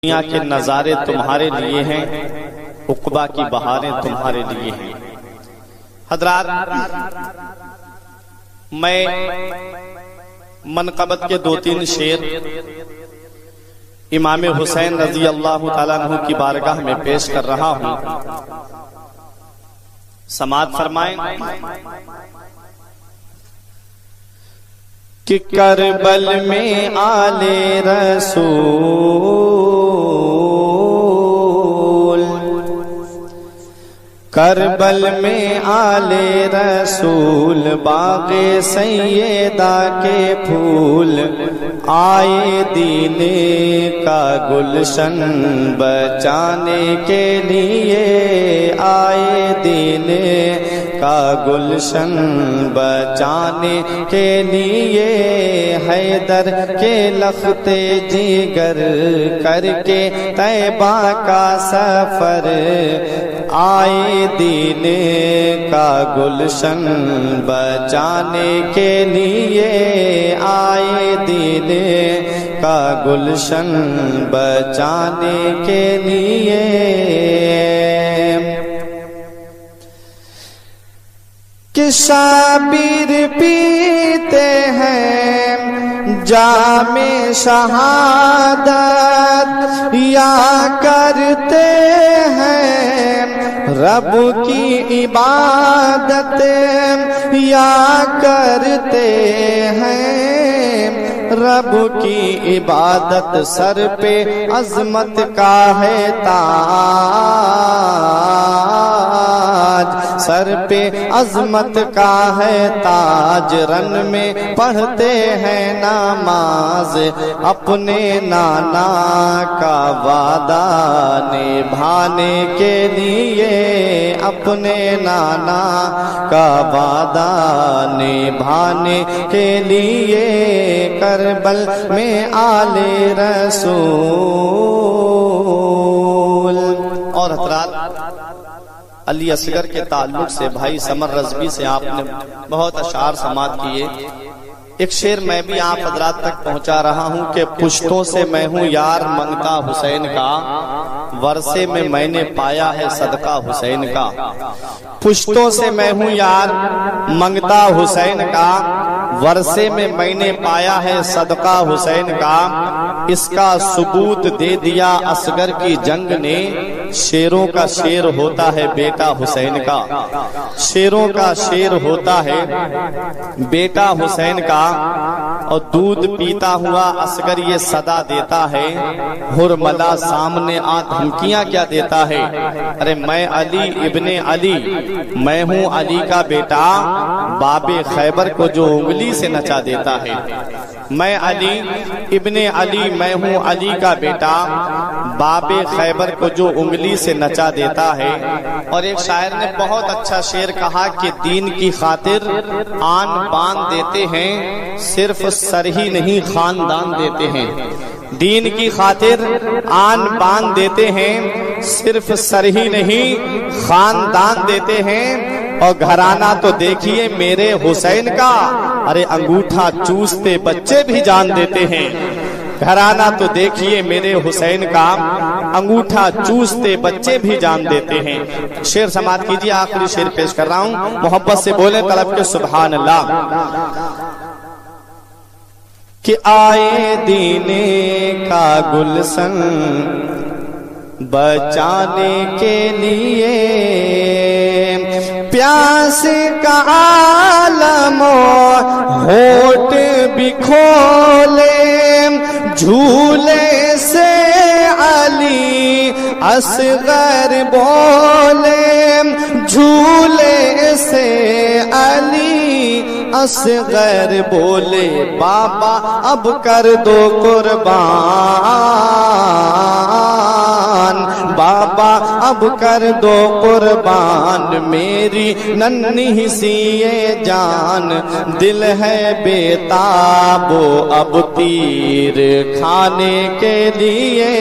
دنیا کے نظارے تمہارے لیے ہیں، عقبہ کی بہاریں تمہارے لیے ہیں۔ حضرات، میں منقبت کے 2-3 شعر امام حسین رضی اللہ تعالیٰ عنہ کی بارگاہ میں پیش کر رہا ہوں، سماعت فرمائیں کہ کربل میں آل رسول، کربل میں آل رسول، باغ سیدہ کے پھول، آئے دین کا گلشن بچانے کے لیے، آئے دین کا گلشن بچانے کے لیے، حیدر کے لخت جگر کر کے طیبہ کا سفر، آئے دین کا گلشن بچانے کے لیے، آئے دین کا گلشن بچانے کے لیے۔ کہ شابیر پیتے ہیں جام شہادت، یا کرتے ہیں رب کی عبادت، یا کرتے ہیں رب کی عبادت، سر پہ عظمت کا ہے تاج، سر پہ عظمت کا ہے تاج، رن میں پڑھتے ہیں نماز، اپنے نانا کا وعدہ نبھانے کے لیے، اپنے نانا کا وعدہ نبھانے کے لیے، کربل میں آل رسول۔ اور حضرات، علی اصغر کے تعلق سے بھائی سمر رضوی سے آپ نے بہت اشعار سماعت کیے۔ ایک شعر میں بھی آپ حضرات تک پہنچا رہا ہوں کہ پشتوں سے میں ہوں یار منگتا حسین کا، ورثے میں میں نے پایا ہے صدقہ حسین کا۔ پشتوں سے میں ہوں یار منگتا حسین کا، ورثے میں میں نے پایا ہے صدقہ حسین کا، اس کا ثبوت دے دیا اصغر کی جنگ نے، شیروں کا شیر ہوتا ہے بیٹا حسین کا، شیروں کا شیر ہوتا ہے بیٹا حسین کا، اور دودھ پیتا ہوا اصغر یہ صدا دیتا ہے، ہرملا سامنے آ دھمکیاں کیا دیتا ہے، ارے میں علی ابن علی، میں ہوں علی کا بیٹا، باب خیبر کو جو انگلی سے نچا دیتا ہے، میں علی ابن علی، میں ہوں علی کا بیٹا، باب خیبر کو جو انگلی سے نچا دیتا ہے۔ اور ایک شاعر نے بہت اچھا شعر کہا کہ دین کی خاطر آن بان دیتے ہیں، صرف سر ہی نہیں خاندان دیتے ہیں، دین کی خاطر آن بان دیتے ہیں، صرف سر ہی نہیں خاندان دیتے ہیں۔ اور گھرانہ تو دیکھیے میرے حسین کا، ارے انگوٹھا چوستے بچے بھی جان دیتے ہیں، گھرانہ تو دیکھیے میرے حسین کا، انگوٹھا چوستے بچے بھی جان دیتے ہیں۔ شعر سماعت کیجیے، آخری شعر پیش کر رہا ہوں، محبت سے بولیں طلب کے سبحان اللہ۔ کہ آئے دین کا گلشن بچانے کے لیے، پیاس کا عالم ہوٹ بھی کھولے، جھولے سے علی اصغر بولے، جھولے سے علی اصغر بولے، بابا اب کر دو قربان، بابا اب کر دو قربان، میری ننھی سی یہ جان، دل ہے بے تاب اب تیر کھانے کے لیے،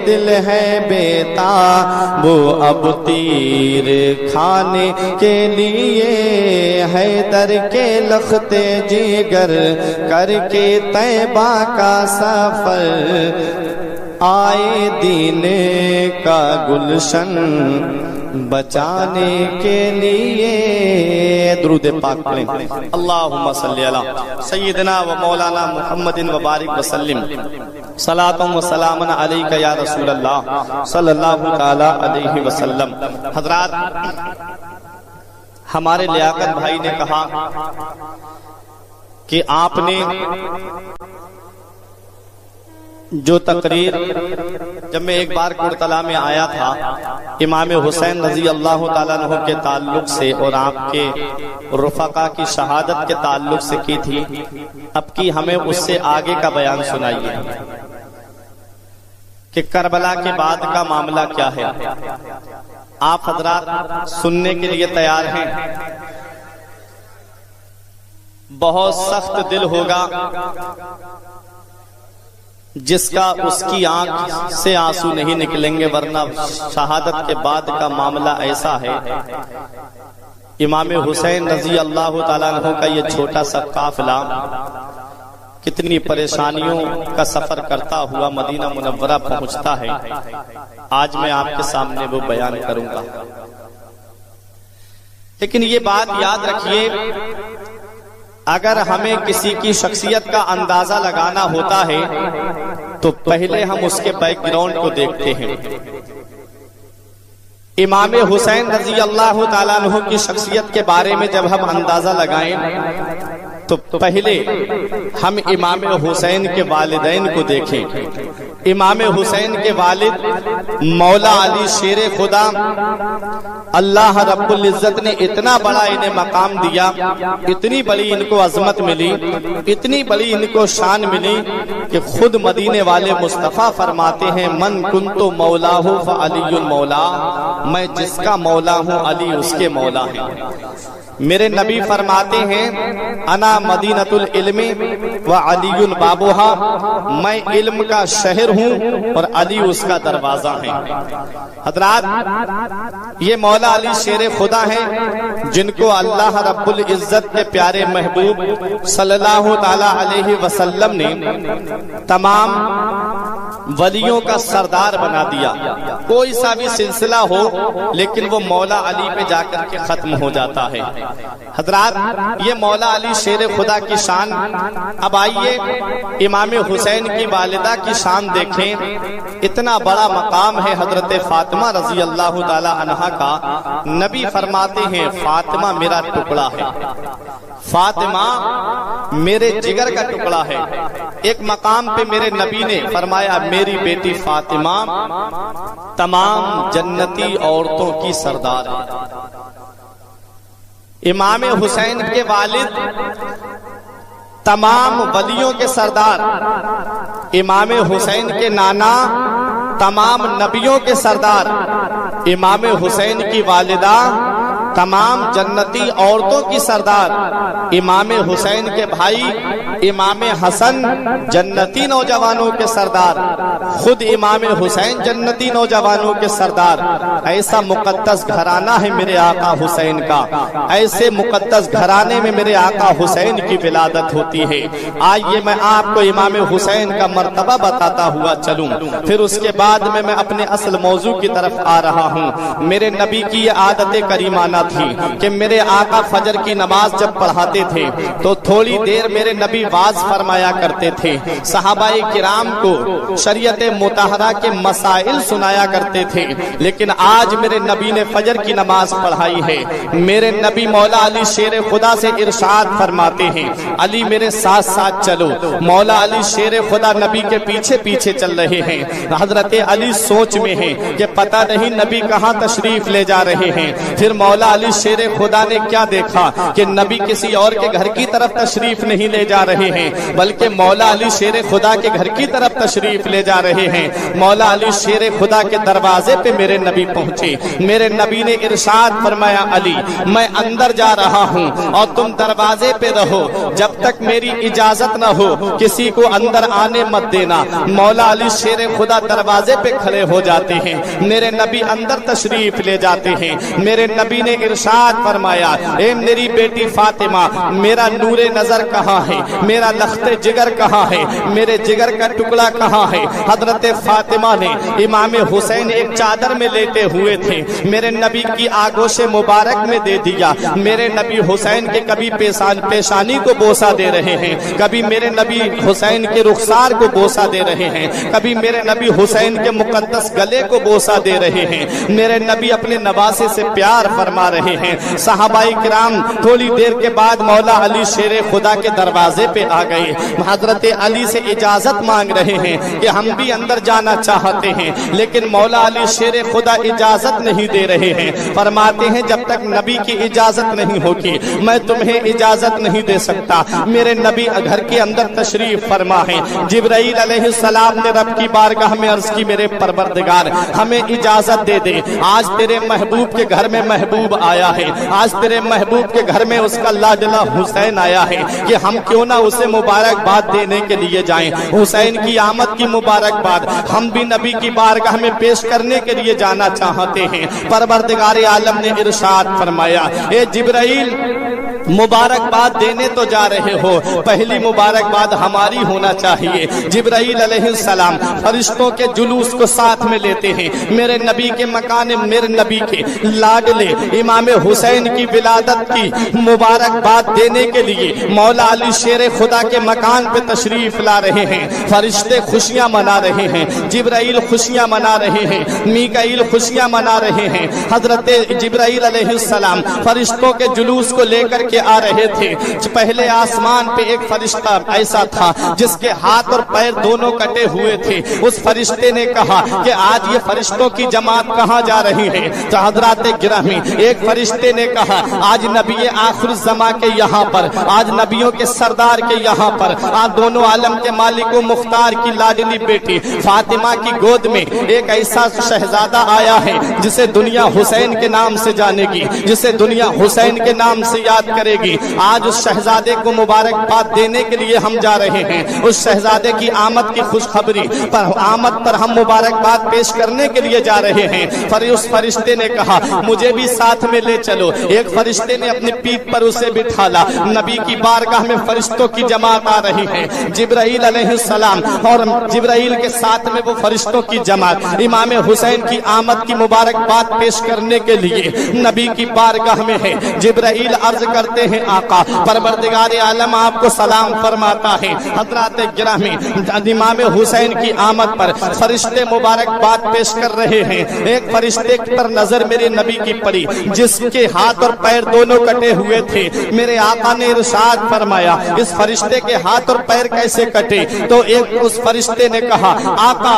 دل ہے بے تاب اب تیر کھانے کے لیے، حیدر کے لخت جگر کر کے طیبہ کا سفر، آئے دین کا گلشن بچانے کے لیے. درود پاک پڑھیں. اللہم صلی علی سیدنا و مولانا محمد و بارک وسلم. صلاۃ و سلام علیک یا رسول اللہ صلی اللہ تعالی علیہ وسلم. حضرات، ہمارے لیاقت بھائی نے کہا کہ آپ نے جو تقریر، جب میں ایک بار کرتلا میں آیا تھا امام حسین رضی اللہ تعالیٰ عنہ کے تعلق سے اور آپ کے رفقا کی شہادت کے تعلق سے کی تھی، اب کی ہمیں اس سے آگے کا بیان سنائیے کہ کربلا کے بعد کا معاملہ کیا ہے. آپ حضرات سننے کے لیے تیار ہیں؟ بہت سخت دل ہوگا جس کا اس کی آنکھ سے آنسو نہیں نکلیں گے، ورنہ شہادت کے بعد کا معاملہ ایسا ہے. امام حسین رضی اللہ تعالیٰ عنہ کا یہ چھوٹا سا قافلہ کتنی پریشانیوں کا سفر کرتا ہوا مدینہ منورہ پہنچتا ہے. آج میں آپ کے سامنے وہ بیان کروں گا. لیکن یہ بات یاد رکھیے، اگر ہمیں کسی کی شخصیت کا اندازہ لگانا ہوتا ہے تو پہلے ہم اس کے بیک گراؤنڈ کو دیکھتے ہیں. امام حسین رضی اللہ تعالیٰ عنہ کی شخصیت کے بارے میں جب ہم اندازہ لگائیں تو پہلے ہم امام حسین کے والدین کو دیکھیں. امام حسین کے والد مولا علی شیر خدا، اللہ رب العزت نے اتنا بڑا انہیں مقام دیا، اتنی بڑی ان کو عظمت ملی، اتنی بڑی ان کو شان ملی کہ خود مدینے والے مصطفیٰ فرماتے ہیں من کنتو مولا ہو فعلی مولا، میں جس کا مولا ہوں علی اس کے مولا ہے. میرے نبی فرماتے ہیں انا مدینۃ العلم وعلی بابوہا، میں علم کا شہر ہوں اور علی اس کا دروازہ ہے. حضرات، یہ مولا علی شیر خدا ہیں جن کو اللہ رب العزت کے پیارے محبوب صلی اللہ تعالی علیہ وسلم نے تمام ولیوں کا سردار بنا دیا. کوئی سا بھی سلسلہ ہو لیکن وہ مولا علی پہ جا کر کے ختم ہو جاتا ہے. حضرات، یہ مولا علی شیر خدا کی شان. اب آئیے امام حسین کی والدہ کی شان دیکھیں. اتنا بڑا مقام ہے حضرت فاطمہ رضی اللہ تعالی عنہا کا. نبی فرماتے ہیں فاطمہ میرا ٹکڑا ہے، فاطمہ میرے جگر کا ٹکڑا ہے. ایک مقام پہ میرے نبی نے فرمایا میری بیٹی فاطمہ تمام جنتی عورتوں کی سردار ہے. امام حسین کے والد تمام ولیوں کے سردار، امام حسین کے نانا تمام نبیوں کے سردار، امام حسین کی والدہ تمام جنتی عورتوں کی سردار، امام حسین کے بھائی امام حسن جنتی نوجوانوں کے سردار، خود امام حسین جنتی نوجوانوں کے سردار. ایسا مقدس گھرانہ ہے میرے آقا حسین کا. ایسے مقدس گھرانے میں میرے آقا حسین کی ولادت ہوتی ہے. آئیے میں آپ کو امام حسین کا مرتبہ بتاتا ہوا چلوں، پھر اس کے بعد میں اپنے اصل موضوع کی طرف آ رہا ہوں. میرے نبی کی یہ عادت کریمانہ تھی کہ میرے آقا فجر کی نماز جب پڑھاتے تھے تو تھوڑی دیر میرے نبی واز فرمایا کرتے تھے، صحابہ کرام کو شریعت مطہرہ کے مسائل سنایا کرتے تھے. لیکن آج میرے نبی نے فجر کی نماز پڑھائی ہے. میرے نبی مولا علی شیر خدا سے ارشاد فرماتے ہیں علی میرے ساتھ ساتھ چلو. مولا علی شیر خدا نبی کے پیچھے پیچھے چل رہے ہیں. حضرت علی سوچ میں ہیں کہ پتہ نہیں نبی کہاں تشریف لے جا رہے ہیں. پھر مولا علی شیر خدا نے کیا دیکھا کہ نبی کسی اور کے گھر کی طرف تشریف نہیں لے جا رہے ہیں بلکہ مولا علی شیر خدا کے گھر کی طرف تشریف لے جا رہے ہیں. مولا علی شیر خدا کے دروازے پہ میرے نبی پہنچے. میرے نبی نے ارشاد فرمایا علی میں اندر جا رہا ہوں اور تم دروازے پہ رہو، جب تک میری اجازت نہ ہو کسی کو اندر آنے مت دینا. مولا علی شیر خدا دروازے پہ کھڑے ہو جاتے ہیں. میرے نبی اندر تشریف لے جاتے ہیں. میرے نبی نے ارشاد فرمایا اے میری بیٹی فاطمہ میرا نور نظر کہاں ہے، میرا لخت جگر کہاں ہے، میرے جگر کا ٹکڑا کہاں ہے؟ حضرت فاطمہ نے امام حسین ایک چادر میں لیٹے ہوئے تھے، میرے نبی کی آغوش مبارک میں دے دیا۔ میرے نبی حسین کے کبھی پیشانی کو بوسہ دے رہے ہیں، کبھی میرے نبی حسین کے رخسار کو بوسہ دے رہے ہیں، کبھی میرے نبی حسین کے مقدس گلے کو بوسہ دے رہے ہیں۔ میرے نبی اپنے نواسے سے پیار فرما رہے ہیں۔ صحابہ کرام تھوڑی دیر کے بعد مولا علی شیر خدا کے دروازے پہ آ گئے، حضرت علی سے اجازت مانگ رہے ہیں کہ ہم بھی اندر جانا چاہتے ہیں، لیکن مولا علی شیر خدا اجازت نہیں دے رہے ہیں۔ فرماتے ہیں جب تک نبی کی اجازت نہیں ہوگی میں تمہیں اجازت نہیں دے سکتا۔ میرے نبی گھر کے اندر تشریف فرما ہے۔ جبرائیل علیہ السلام نے رب کی بارگاہ میں عرض کی میرے پروردگار ہمیں اجازت دے دے، آج تیرے محبوب کے گھر میں محبوب آیا ہے، آج تیرے محبوب کے گھر میں اس کا لاڈلا حسین آیا ہے کہ ہم کیوں نہ اسے مبارکباد دینے کے لیے جائیں۔ حسین کی آمد کی مبارکباد ہم بھی نبی کی بارگاہ میں پیش کرنے کے لیے جانا چاہتے ہیں۔ پروردگار عالم نے ارشاد فرمایا اے جبرائیل مبارکباد دینے تو جا رہے ہو، پہلی مبارکباد ہماری ہونا چاہیے۔ جبرائیل علیہ السلام فرشتوں کے جلوس کو ساتھ میں لیتے ہیں، میرے نبی کے مکان، میرے نبی کے لاڈلے امام حسین کی ولادت کی مبارکباد دینے کے لیے مولا علی شیر خدا کے مکان پہ تشریف لا رہے ہیں۔ فرشتے خوشیاں منا رہے ہیں، جبرائیل خوشیاں منا رہے ہیں، میکائیل خوشیاں منا رہے ہیں۔ حضرت جبرائیل علیہ السلام فرشتوں کے جلوس کو لے کر کے آ رہے تھے۔ پہلے آسمان پہ ایک فرشتہ ایسا تھا جس کے ہاتھ اور پیر دونوں کٹے ہوئے تھے۔ اس فرشتے نے کہا کہ آج یہ فرشتوں کی جماعت کہاں جا رہی ہے؟ تو حضرات گرامی ایک فرشتے نے کہا آج نبی آخر الزماں کے یہاں پر، آج نبیوں کے سردار کے یہاں پر، آج دونوں عالم کے مالک و مختار کی لاڈلی بیٹی فاطمہ کی گود میں ایک ایسا شہزادہ آیا ہے جسے دنیا حسین کے نام سے جانے گی، جسے دنیا حسین کے نام سے یاد کرے گی۔ آج اس شہزادے کو مبارکباد دینے کے لیے ہم جا رہے ہیں۔ اس شہزادے کی آمد کی خوشخبری پر آمد پر ہم مبارکباد پیش کرنے کے لیے جا رہے ہیں۔ اس فرشتے نے کہا مجھے بھی ساتھ میں لے چلو۔ ایک فرشتے نے اپنی پیٹھ پر اسے بٹھالا۔ نبی کی بارگاہ میں فرشتوں کی جماعت آ رہی ہے، جبرائیل علیہ السلام اور جبرائیل کے ساتھ میں وہ فرشتوں کی جماعت امام حسین کی آمد کی مبارکباد پیش کرنے کے لیے نبی کی بارگاہ میں ہے۔ جبرائیل عرض کرتے ہیں آقا پروردگار عالم آپ کو سلام فرماتا ہے۔ حضرات گرامی امام حسین کی آمد پر فرشتے مبارکباد پیش کر رہے ہیں۔ ایک فرشتے پر نظر میرے نبی کی پڑی جس کے ہاتھ اور پیر دونوں کٹے ہوئے تھے۔ میرے آقا نے ارشاد فرمایا اس فرشتے کے ہاتھ اور پیر کیسے کٹے؟ تو ایک اس فرشتے نے کہا آقا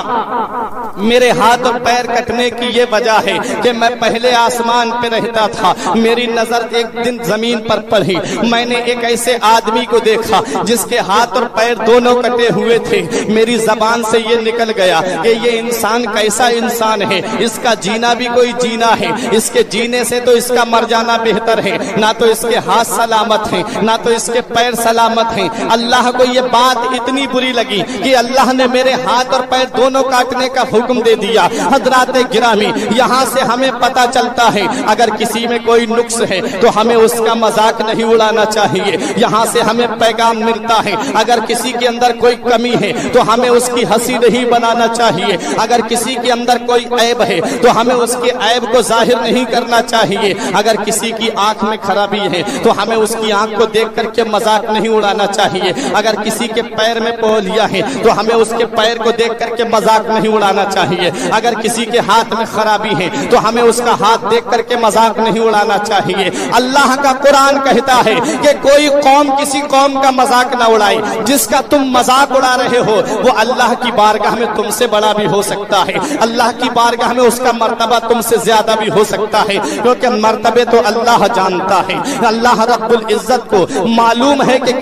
میرے ہاتھ اور پیر کٹنے کی یہ وجہ ہے کہ میں پہلے آسمان پہ رہتا تھا، میری نظر ایک دن زمین پر پڑی، میں نے ایک ایسے آدمی کو دیکھا جس کے ہاتھ اور پیر دونوں کٹے ہوئے تھے۔ میری زبان سے یہ نکل گیا کہ یہ انسان کیسا انسان ہے، اس کا جینا بھی کوئی جینا ہے، اس کے جینے سے تو اس کا مر جانا بہتر ہے۔ نہ تو اس کے ہاتھ سلامت ہیں، نہ تو اس کے پیر سلامت ہیں۔ اللہ کو یہ بات اتنی بری لگی کہ اللہ نے میرے ہاتھ اور پیر دونوں کاٹنے کا حکم دے دیا۔ حضرات گرامی یہاں سے ہمیں پتہ چلتا ہے اگر کسی میں کوئی نقص ہے تو ہمیں اس کا مذاق نہیں اڑانا چاہیے۔ یہاں سے ہمیں پیغام ملتا ہے اگر کسی کے اندر کوئی کمی ہے تو ہمیں اس کی ہنسی نہیں بنانا چاہیے۔ اگر کسی کے اندر کوئی عیب ہے تو ہمیں اس کے عیب کو ظاہر نہیں کرنا چاہیے۔ اگر کسی کی آنکھ میں خرابی ہے تو ہمیں اس کی آنکھ کو دیکھ کر کے مذاق نہیں اڑانا چاہیے۔ اگر کسی کے پیر میں پولیاں ہے تو ہمیں اس کے پیر کو دیکھ کر کے مذاق نہیں اڑانا چاہیے۔ اگر کسی کے ہاتھ میں خرابی ہے تو ہمیں اس کا ہاتھ دیکھ کر کے مذاق نہیں اڑانا چاہیے۔ اللہ کا قرآن کہتا ہے کہ کوئی قوم کسی قوم کا مذاق نہ اڑائے، جس کا تم مذاق اڑا رہے ہو وہ اللہ کی بارگاہ میں تم سے بڑا بھی ہو سکتا ہے، اللہ کی بارگاہ میں اس کا مرتبہ تم سے زیادہ بھی ہو سکتا ہے، کیونکہ مرتبے تو اللہ جانتا ہے۔ اللہ رب العزت کو معلوم ہے کہ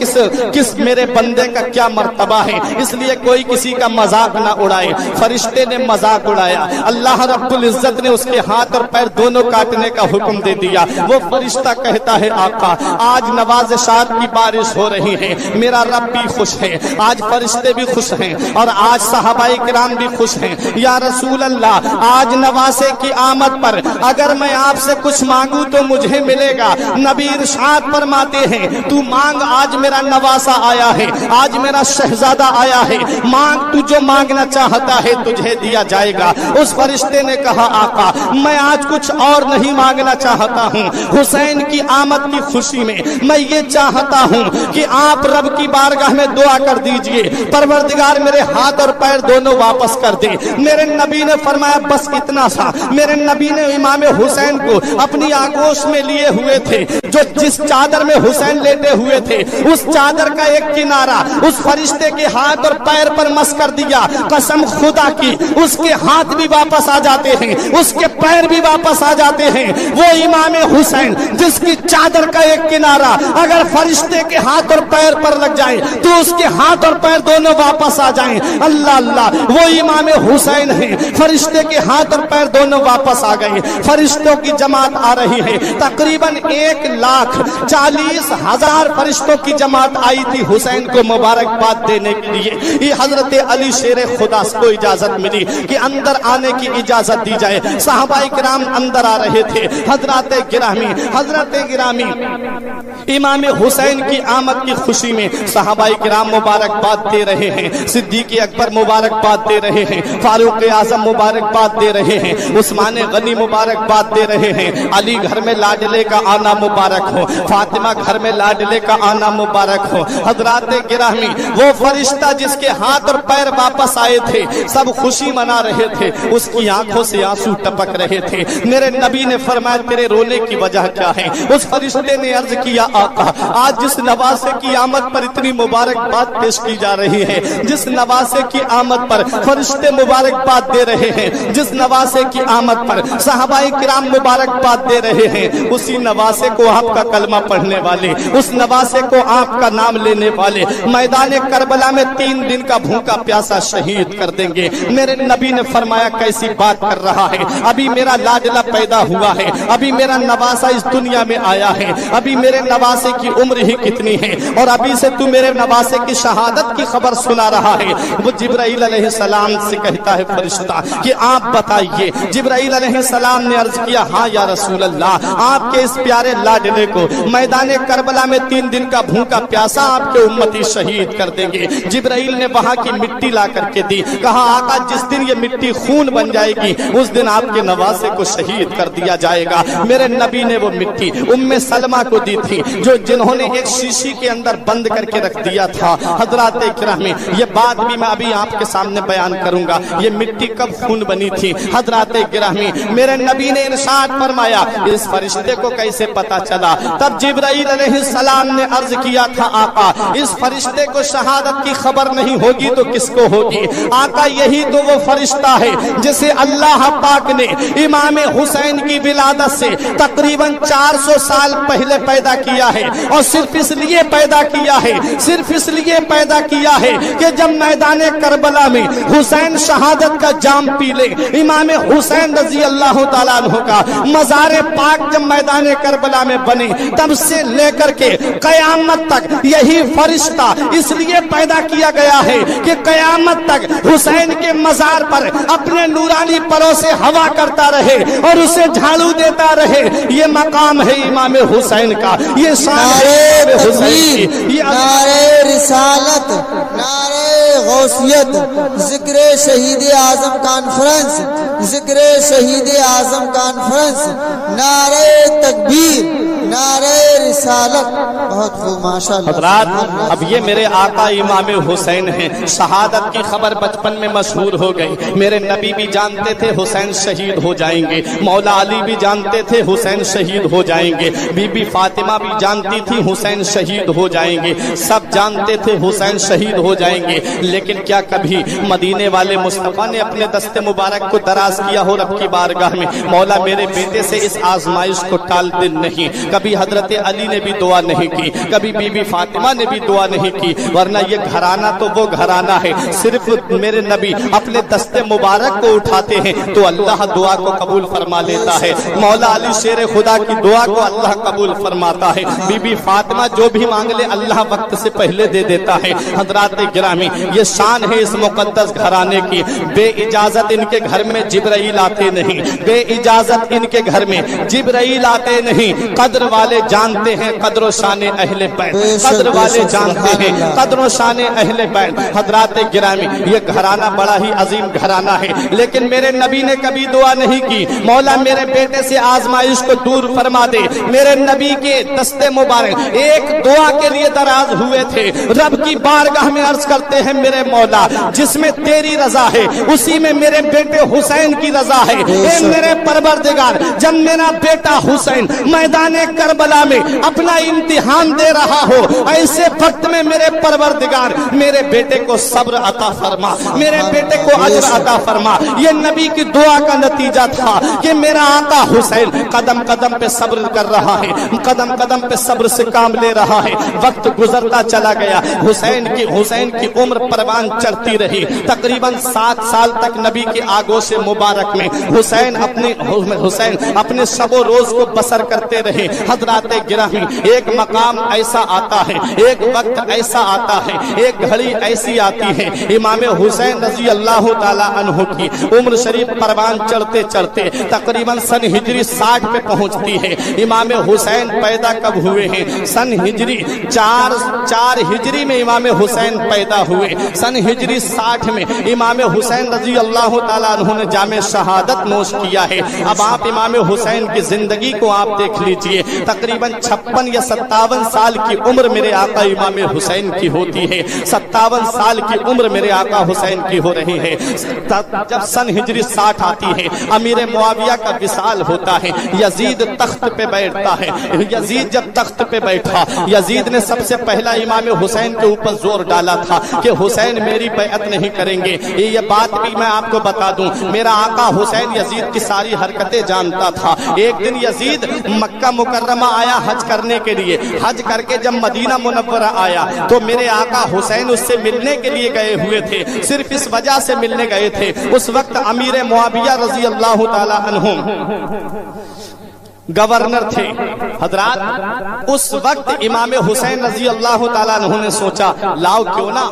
کس میرے بندے کا کیا مرتبہ ہے، اس لیے کوئی کسی کا مذاق نہ اڑائے۔ فرشتے نے نے مذاق اڑایا، اللہ رب العزت نے اس کے ہاتھ اور پیر دونوں کاٹنے کا حکم دے دیا۔ وہ فرشتہ کہتا ہے آقا آج نوازشات کی بارش ہو رہی ہے، میرا رب بھی خوش ہے، آج فرشتے بھی خوش ہیں اور آج صحابہ کرام بھی خوش ہیں۔ یا رسول اللہ آج نواسے کی آمد پر اگر میں آپ سے کچھ مانگوں تو مجھے ملے گا۔ نبی ارشاد فرماتے ہیں تو مانگ، آج میرا نواسا آیا ہے، آج میرا شہزادہ آیا ہے، مانگ تو جو مانگنا چاہتا ہے تجھے دیا جائے گا۔ اس فرشتے نے کہا آقا میں آج کچھ اور نہیں مانگنا چاہتا ہوں، حسین کی آمد کی خوشی میں میں یہ چاہتا ہوں کہ آپ رب کی بارگاہ میں دعا کر دیجئے پروردگار میرے ہاتھ اور پیر دونوں واپس کر دے۔ میرے نبی نے فرمایا بس اتنا سا۔ میرے نبی نے امام حسین کو اپنی آغوش میں لیے ہوئے تھے، جو جس چادر میں حسین لیٹے ہوئے تھے اس چادر کا ایک کنارہ اس فرشتے کے ہاتھ اور پیر پر مس کر دیا۔ قسم خدا کی اس کے ہاتھ بھی واپس آ جاتے ہیں، اس کے پیر بھی واپس آ جاتے ہیں۔ وہ امام حسین جس کی چادر کا ایک کنارہ اگر فرشتے کے ہاتھ اور پیر پر لگ جائے تو اس کے ہاتھ اور پیر دونوں واپس آ جائیں۔ اللہ اللہ وہ امام حسین ہیں، فرشتے کے ہاتھ اور پیر دونوں واپس آ گئے۔ فرشتوں کی جماعت آ رہی ہے، تقریباً 1,40,000 فرشتوں کی جماعت آئی تھی حسین کو مبارکباد دینے کے لیے۔ یہ حضرت علی شیر خدا کو اجازت ملی کہ اندر آنے کی اجازت دی جائے۔ صحابہ کرام اندر آ رہے تھے۔ حضرت گرامی امام حسین کی آمد کی خوشی میں صحابہ کرام مبارکباد دے رہے ہیں، صدیق اکبر مبارکباد دے رہے ہیں، فاروق اعظم مبارکباد دے رہے ہیں، عثمان غنی مبارکباد دے رہے ہیں۔ علی گھر میں لاڈلے کا آنا مبارک ہو، فاطمہ گھر میں لاڈلے کا آنا مبارک ہو۔ حضرات گرامی وہ فرشتہ جس کے ہاتھ اور پیر واپس آئے تھے سب خوشی منا رہے تھے، اس کی آنکھوں سے آنسو ٹپک رہے تھے۔ میرے نبی نے فرمایا تیرے رونے کی وجہ کیا ہے؟ اس فرشتے نے عرض کیا آقا آج جس نواسے کی آمد پر اتنی مبارکباد پیش کی جا رہی ہے، جس نواسے کی آمد پر فرشتے مبارکباد دے رہے ہیں، جس نواسے کی آمد پر صحابہ کرام مبارکباد دے رہے ہیں، اسی نواسے کو آپ کا کلمہ پڑھنے والے، اس نواسے کو آپ کا نام لینے والے میدان کربلا میں 3 دن کا بھوکا پیاسا شہید کر دیں گے۔ میرے نبی نے فرمایا کیسی بات کر رہا ہے؟ ابھی میرا لاڈلا پیدا ہوا ہے، ابھی میرا نواسا اس دنیا میں آیا ہے، ابھی میرے نواسے کی عمر ہی کتنی ہے اور ابھی سے تو میرے نواسے کی شہادت کی خبر سنا رہا ہے۔ وہ جبرائیل علیہ السلام سے کہتا ہے فرشتہ کہ آپ بتائیے۔ جبرائیل علیہ السلام نے عرض کیا ہاں یا رسول اللہ آپ کے اس پیارے لاڈلے کو میدان کربلا میں 3 دن کا بھوکا پیاسا آپ کے امتی شہید کر دیں گے۔ جبرائیل نے وہاں کی مٹی لا کر کے دی، کہا آقا جس دن یہ مٹی خون بن جائے گی اس دن آپ کے نواسے کو شہید کر دیا جائے گا۔ میرے نبی نے وہ مٹی سلمہ کو دی تھی جنہوں نے ایک شیشی کے اندر بند کر کے رکھ دیا تھا۔ حضرات گرامی یہ بات بھی میں ابھی آپ کے سامنے بیان کروں گا، یہ مٹی کب خون بنی تھی۔ حضرات گرامی میرے نبی نے ارشاد فرمایا اس فرشتے کو کیسے پتا چلا؟ تب جبرائیل علیہ السلام نے عرض کیا تھا آقا اس فرشتے کو شہادت کی خبر نہیں ہوگی تو کس کو ہوگی؟ آقا یہی تو وہ فرشتہ ہے جسے اللہ پاک نے امام حسین کی ولادت سے تقریباً 400 سال پہلے پیدا کیا ہے، اور صرف اس لیے پیدا کیا ہے، صرف اس لیے پیدا کیا ہے کہ جب میدان کربلا میں حسین شہادت کا جام پی لے، امام حسین رضی اللہ تعالیٰ عنہ کا مزار پاک جب میدان کربلا میں بنے تب سے لے کر کے قیامت تک یہی فرشتہ اس لیے پیدا کیا گیا ہے کہ قیامت تک حسین کے مزار پر اپنے نورانی پروں سے ہوا کرتا رہے اور اسے جھاڑو دیتا رہے۔ یہ مقام ہے امام حسین کا، یہ شان ہے حسین کی۔ نعرہ رسالت، نعرہ غوثیت، ذکر شہید اعظم کانفرنس، ذکر شہید اعظم کانفرنس، نعرہ تکبیر، نعرہ رسالت۔ بہت خوب ماشاءاللہ۔ حضرات اب یہ میرے آقا امام حسین ہیں، شہادت کی خبر بچپن میں مشہور ہو گئی۔ میرے نبی بھی جانتے تھے حسین شہید ہو جائیں گے، مولا علی بھی جانتے تھے حسین شہید ہو جائیں گے، بی بی فاطمہ بھی جانتی تھی حسین شہید ہو جائیں گے، سب جانتے تھے حسین شہید ہو جائیں گے۔ لیکن کیا کبھی مدینے والے مصطفیٰ نے اپنے دست مبارک کو دراز کیا ہو رب کی بارگاہ میں مولا میرے بیٹے سے اس آزمائش کو ٹال دے نہیں؟ کبھی کبھی حضرت علی نے بھی دعا نہیں کی، کبھی بی بی فاطمہ نے بھی دعا نہیں کی، ورنہ یہ گھرانہ تو وہ گھرانہ ہے، صرف میرے نبی اپنے دست مبارک کو اٹھاتے ہیں تو اللہ دعا کو قبول فرما لیتا ہے۔ مولا علی شیر خدا کی دعا کو اللہ قبول فرماتا ہے، بی بی فاطمہ جو بھی مانگ لے اللہ وقت سے پہلے دے دیتا ہے۔ حضرات گرامی، یہ شان ہے اس مقدس گھرانے کی، بے اجازت ان کے گھر میں جبرائیل آتے نہیں، بے اجازت ان کے گھر میں جبرائیل آتے نہیں۔ قدر والے جانتے ہیں قدر و شان اہل بیت، قدر والے جانتے ہیں قدر و شان اہل بیت۔ حضرات گرامی، یہ گھرانہ بڑا ہی عظیم گھرانہ ہے، لیکن میرے نبی نے کبھی دعا نہیں کی مولا میرے بیٹے سے آزمائش کو دور فرما دے۔ میرے نبی کے دست مبارک ایک دعا کے لیے دراز ہوئے تھے، رب کی بارگاہ میں عرض کرتے ہیں میرے مولا جس میں تیری رضا ہے اسی میں میرے بیٹے حسین کی رضا ہے۔ اے میرے پروردگار، جب میرا بیٹا حسین میدان کربلا میں اپنا امتحان دے رہا ہو، ایسے وقت میں میرے پروردگار میرے بیٹے کو صبر عطا فرما، میرے بیٹے کو اجر عطا فرما۔ یہ نبی کی دعا کا نتیجہ تھا کہ میرا آقا حسین قدم قدم پہ صبر کر رہا ہے، قدم قدم پہ صبر سے کام لے رہا ہے۔ وقت گزرتا چلا گیا، حسین کی عمر پروان چڑھتی رہی، تقریباً 7 سال تک نبی کے آگوش مبارک میں حسین اپنے شب و روز کو بسر کرتے رہے۔ حضرات گرامی، ایک مقام ایسا آتا ہے، ایک وقت ایسا آتا ہے، ایک گھڑی ایسی آتی ہے، امام حسین رضی اللہ تعالی عنہ کی عمر شریف پروان چڑھتے چڑھتے تقریباً سن ہجری 60 پہ پہنچتی ہے۔ امام حسین پیدا کب ہوئے ہیں؟ سن ہجری 4 ہجری میں امام حسین پیدا ہوئے، سن ہجری 60 میں امام حسین رضی اللہ تعالیٰ عنہ نے جام شہادت نوش کیا ہے۔ اب آپ امام حسین کی زندگی کو آپ دیکھ لیجئے، تقریباً 56 یا 57 سال کی عمر میرے آقا امام حسین کی ہوتی ہے، 57 سال کی عمر میرے آقا حسین کی ہو رہی ہے۔ جب سن ہجری 60 آتی ہے، امیر معاویہ کا وصال ہوتا ہے، یزید تخت پہ بیٹھتا ہے۔ یزید جب تخت پہ بیٹھا، یزید نے سب سے پہلا امام حسین کے اوپر زور ڈالا تھا کہ حسین میری بیعت نہیں کریں گے۔ یہ بات بھی میں آپ کو بتا دوں، میرا آقا حسین یزید کی ساری حرکتیں جانتا تھا۔ ایک دن یزید مکہ مکرمہ آیا حج کرنے کے لیے، حج کر کے جب مدینہ منورہ آیا تو میرے آقا حسین اس سے ملنے کے لیے گئے ہوئے تھے، صرف اس وجہ سے ملنے گئے تھے۔ اس وقت امیر معاویہ رضی اللہ تعالی عنہ گورنر تھے۔ حضرات اس وقت امام حسین رضی اللہ تعالیٰ عنہ نے سوچا لاؤ کیوں نہ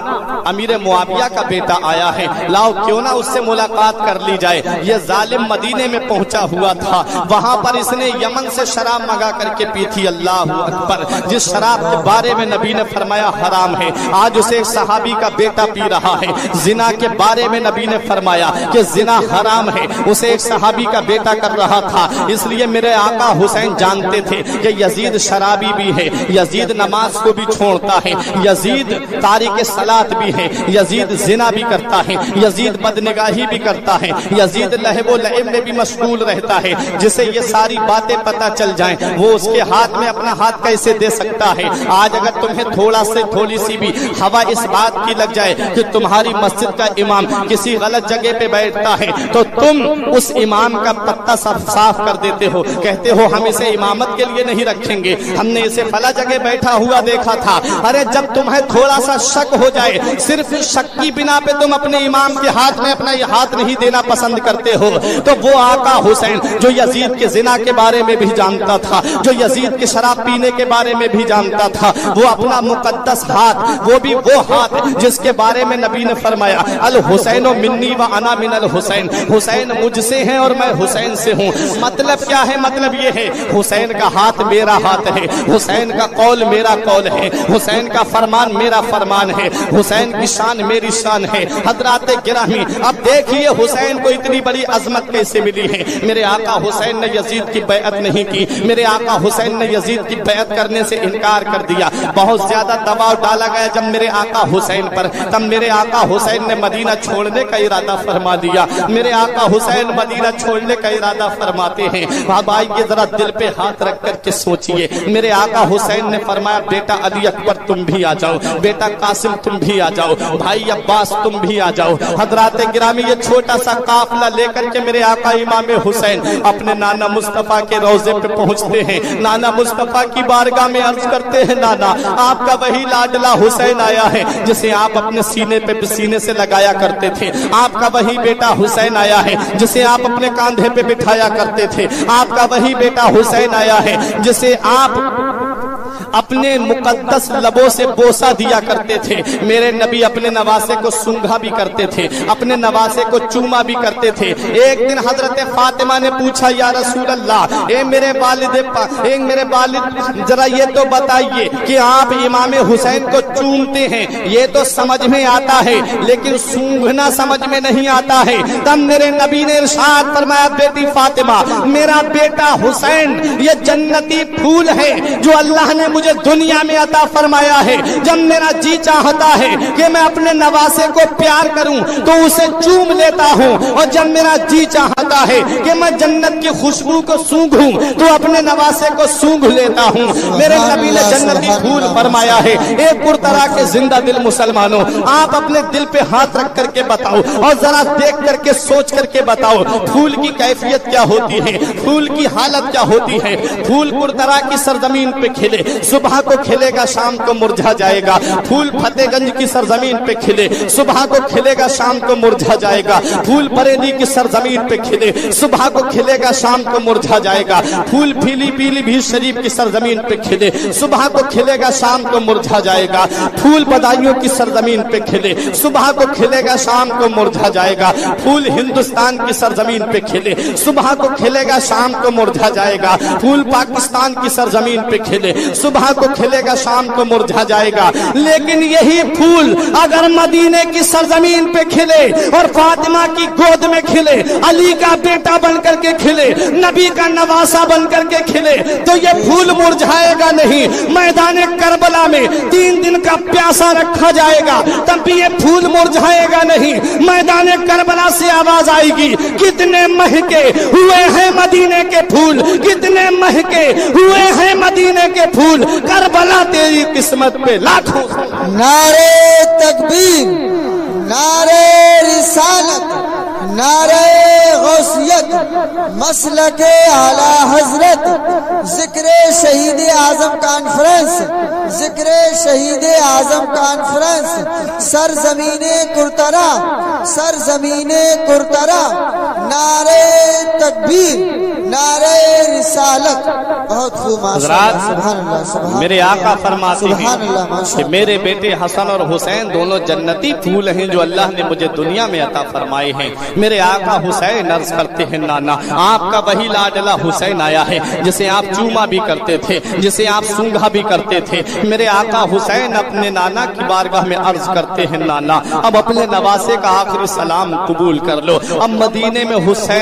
امیر معاویہ کا بیٹا آیا ہے، لاؤ کیوں نہ اس سے ملاقات کر لی جائے۔ یہ ظالم مدینے میں پہنچا ہوا تھا، وہاں پر اس نے یمن سے شراب منگا کر کے پی تھی۔ اللہ اکبر، جس شراب کے بارے میں نبی نے فرمایا حرام ہے، آج اسے ایک صحابی کا بیٹا پی رہا ہے۔ زنا کے بارے میں نبی نے فرمایا کہ زنا حرام ہے، اسے ایک صحابی کا بیٹا کر رہا تھا۔ اس لیے میرے آقا حسین جانتے تھے کہ یزید شرابی بھی ہے، یزید نماز کو بھی چھوڑتا ہے، یزید تارک صلاۃ بھی ہے، یزید زنا بھی کرتا ہے، یزید بدنگاہی بھی کرتا ہے، یزید لہو و لعب میں بھی مشغول رہتا ہے۔ جسے یہ ساری باتیں پتہ چل جائیں وہ اس کے ہاتھ میں اپنا ہاتھ کیسے دے سکتا ہے۔ آج اگر تمہیں تھوڑی سی بھی ہوا اس بات کی لگ جائے کہ تمہاری مسجد کا امام کسی غلط جگہ پہ بیٹھتا ہے تو تم اس امام کا پتہ صاف کر دیتے ہو، کہتے ہو ہم اسے امامت کے لیے نہیں رکھیں گے، ہم نے اسے فلاں جگہ بیٹھا ہوا دیکھا تھا۔ ارے جب تمہیں تھوڑا سا شک ہو جائے، صرف شک کی بنا پہ تم اپنے امام کے ہاتھ میں اپنا یہ ہاتھ نہیں دینا پسند کرتے ہو، تو وہ آقا حسین جو یزید کے زنا کے بارے میں بھی جانتا تھا، جو یزید کے شراب پینے کے بارے میں بھی جانتا تھا، وہ اپنا مقدس ہاتھ، وہ بھی وہ ہاتھ جس کے بارے میں نبی نے فرمایا الحسین منی و انا من الحسین، حسین مجھ سے ہیں اور میں حسین سے ہوں۔ مطلب کیا ہے؟ مطلب یہ ہے حسین کا ہاتھ میرا ہاتھ ہے، حسین کا قول میرا قول ہے، حسین کا فرمان میرا فرمان ہے، حسین کی شان میری شان ہے۔ حضرات گرامی، اب دیکھیے حسین کو اتنی بڑی عظمت کیسے ملی ہے۔ میرے آقا حسین نے یزید کی بیعت نہیں کی، میرے آقا حسین نے یزید کی بیعت کرنے سے انکار کر دیا۔ بہت زیادہ دباؤ ڈالا گیا جب میرے آقا حسین پر، تب میرے آقا حسین نے مدینہ چھوڑنے کا ارادہ فرما دیا۔ میرے آقا حسین مدینہ چھوڑنے کا ارادہ فرماتے ہیں۔ اب آئیے ذرا دل پہ ہاتھ رکھ کر کے سوچئے. میرے آقا حسین نے فرمایا بیٹا علی اکبر تم بھی آ جاؤ, بیٹا قاسم تم بھی آ جاؤ, بھائی عباس تم بھی آ جاؤ. حضرات گرامی یہ چھوٹا سا قافلہ لے کر کے میرے آقا امام حسین اپنے نانا مصطفیٰ کے روضے پہ پہنچتے ہیں. نانا مصطفیٰ کی بارگاہ میں عرض کرتے ہیں نانا آپ کا وہی لاڈلا حسین آیا ہے جسے آپ اپنے سینے پہ سینے سے لگایا کرتے تھے. آپ کا وہی بیٹا حسین آیا ہے جسے آپ اپنے کاندھے پہ بٹھایا کرتے تھے. آپ کا وہی بیٹا حسین آیا ہے جسے آپ اپنے مقدس لبوں سے بوسہ دیا کرتے تھے. میرے نبی اپنے نواسے کو سونگھا بھی کرتے تھے, اپنے نواسے کو چوما بھی کرتے تھے. ایک دن حضرت فاطمہ نے پوچھا یا رسول اللہ اے میرے والد ذرا یہ تو بتائیے کہ آپ امام حسین کو چومتے ہیں یہ تو سمجھ میں آتا ہے لیکن سونگھنا سمجھ میں نہیں آتا ہے. تب میرے نبی نے ارشاد فرمایا بیٹی فاطمہ میرا بیٹا حسین یہ جنتی پھول ہے جو اللہ نے مجھے دنیا میں عطا فرمایا ہے. جب میرا جی چاہتا ہے کہ میں اپنے نواسے کو پیار کروں تو اسے چوم لیتا ہوں, اور جب میرا جی چاہتا ہے کہ میں جنت کی خوشبو کو سونگھوں تو اپنے نواسے کو سونگھ لیتا ہوں. میرے نبی نے جنتی پھول فرمایا ہے. ایک پرطرح کے زندہ دل مسلمانوں آپ اپنے دل پہ ہاتھ رکھ کر کے بتاؤ اور ذرا دیکھ کر کے سوچ کر کے بتاؤ پھول کی کیفیت کیا ہوتی ہے, پھول کی حالت کیا ہوتی ہے. پھول پرطرح کی سرزمین پہ کھلے, صبح کو کھلے گا شام کو مرجھا جائے گا. پھول فتح گنج کی سرزمین پہ کھلے, صبح کو کھلے گا شام کو مرجھا جائے گا. پھول بریلی کی سرزمین پہ کھلے, صبح کو کھلے گا شام کو مرجھا جائے گا. پھول پیلی بھیت شریف کی سرزمین پہ کھلے, صبح کو کھلے گا شام کو مرجھا جائے گا. پھول بدایوں کی سرزمین پہ کھلے, صبح کو کھلے گا شام کو مرجھا جائے گا. پھول ہندوستان کی سرزمین پہ کھلے, صبح کو کھلے گا شام کو مرجھا جائے گا. پھول پاکستان کی سرزمین پہ کھلے, صبح کو کھلے گا شام کو مرجھا جائے گا. لیکن یہی پھول اگر مدینے کی سرزمین پہ کھلے اور فاطمہ کی گود میں کھلے, علی کا بیٹا بن کر کے کھلے, نبی کا نواسا بن کر کے کھلے تو یہ پھول مرجھائے گا نہیں. میدان کربلا میں 3 دن کا پیاسا رکھا جائے گا تب بھی یہ پھول مرجھائے گا نہیں. میدان کربلا سے آواز آئے گی کتنے مہکے ہوئے ہیں مدینے کے پھول, کتنے مہکے ہوئے ہیں مدینے کے پھول, کربلا تیری قسمت پہ لاکھوں. نعرے تکبیر, نعرے رسالت, نعرے غوثیت, مسلک اعلی حضرت, ذکر شہید اعظم کانفرنس, ذکر شہید اعظم کانفرنس, سرزمین کرترا, سرزمین کرترا, نعرے تکبیر, نعرے رسالت. بہت خوب حضرات سبحان اللہ, سبحان میرے آقا فرماتے ہیں کہ میرے بیٹے حسن اور حسین دونوں جنتی پھول ہیں جو اللہ نے مجھے دنیا میں عطا فرمائے ہیں. میرے آقا حسین عرض کرتے ہیں نانا آپ کا وہی لاڈلا حسین آیا ہے جسے آپ چوما بھی کرتے تھے, جسے آپ سونگھا بھی کرتے تھے. میرے آقا حسین اپنے نانا کی بارگاہ میں عرض کرتے ہیں نانا اب اپنے نواسے کا آخری سلام قبول کر لو. اب مدینے میں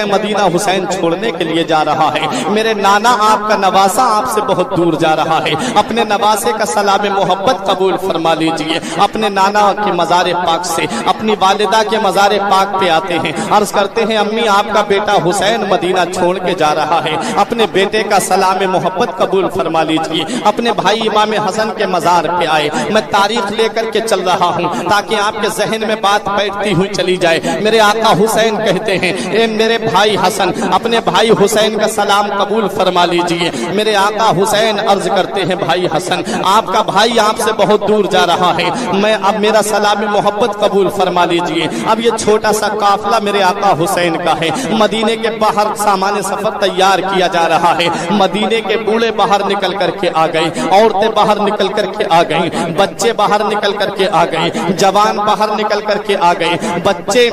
مدینہ حسین چھوڑنے کے لیے جا رہا ہے. میرے نانا آپ کا نواسا آپ سے بہت دور جا رہا ہے. اپنے نواسے کا سلام محبت قبول فرما لیجئے. اپنے نانا کے مزار پاک سے اپنی والدہ کے مزار پاک پہ آتے ہیں, عرض کرتے ہیں امی آپ کا بیٹا حسین مدینہ چھوڑ کے جا رہا ہے, اپنے بیٹے کا سلام محبت قبول فرما لیجئے. اپنے بھائی امام حسن کے مزار پہ آئے, میں تاریخ لے کر کے چل رہا ہوں تاکہ آپ کے ذہن میں بات بیٹھتی ہوئی چلی جائے. میرے آقا حسین کہتے ہیں اے میرے بھائی حسن اپنے بھائی حسین کا سلام قبول فرما لیجئے. میرے آقا حسین عرض کرتے ہیں بھائی حسن آپ کا بھائی آپ سے بہت دور جا رہا ہے, میں اب میرا سلام محبت قبول فرما لیجئے. اب یہ چھوٹا سا قافلہ میرے آقا حسین کا ہے. مدینے کے باہر سامان سفر تیار کیا جا رہا ہے. مدینے کے بوڑھے باہر نکل کر کے آ گئے, عورتیں باہر نکل کر کے آ گئیں, بچے باہر نکل کر کے آ گئے, جوان باہر نکل کر کے آ گئے. بچے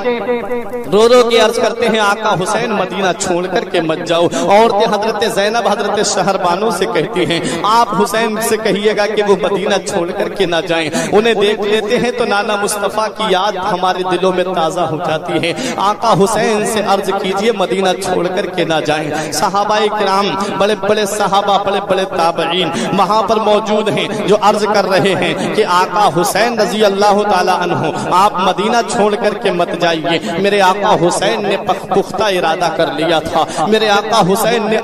رو رو کے عرض کرتے ہیں آقا حسین مدینہ چھوڑ کر کے مت جاؤ. عورتیں حضرت زینب حضرت شہربانو سے کہتی ہیں آپ حسین سے کہیے گا کہ وہ مدینہ چھوڑ کر کے نہ جائیں, انہیں دیکھ لیتے ہیں تو نانا مصطفیٰ کی یاد ہمارے دلوں میں تازہ ہو جاتی ہے. آقا حسین سے عرض کیجئے مدینہ چھوڑ کر کے نہ جائیں. صحابہ کرام بڑے بڑے صحابہ بڑے بڑے تابعین وہاں پر موجود ہیں جو عرض کر رہے ہیں کہ آقا حسین رضی اللہ تعالی عنہ آپ مدینہ چھوڑ کر کے مت جائیے. میرے آقا حسین نے پختہ ارادہ کر لیا تھا, میرے آقا حسین نے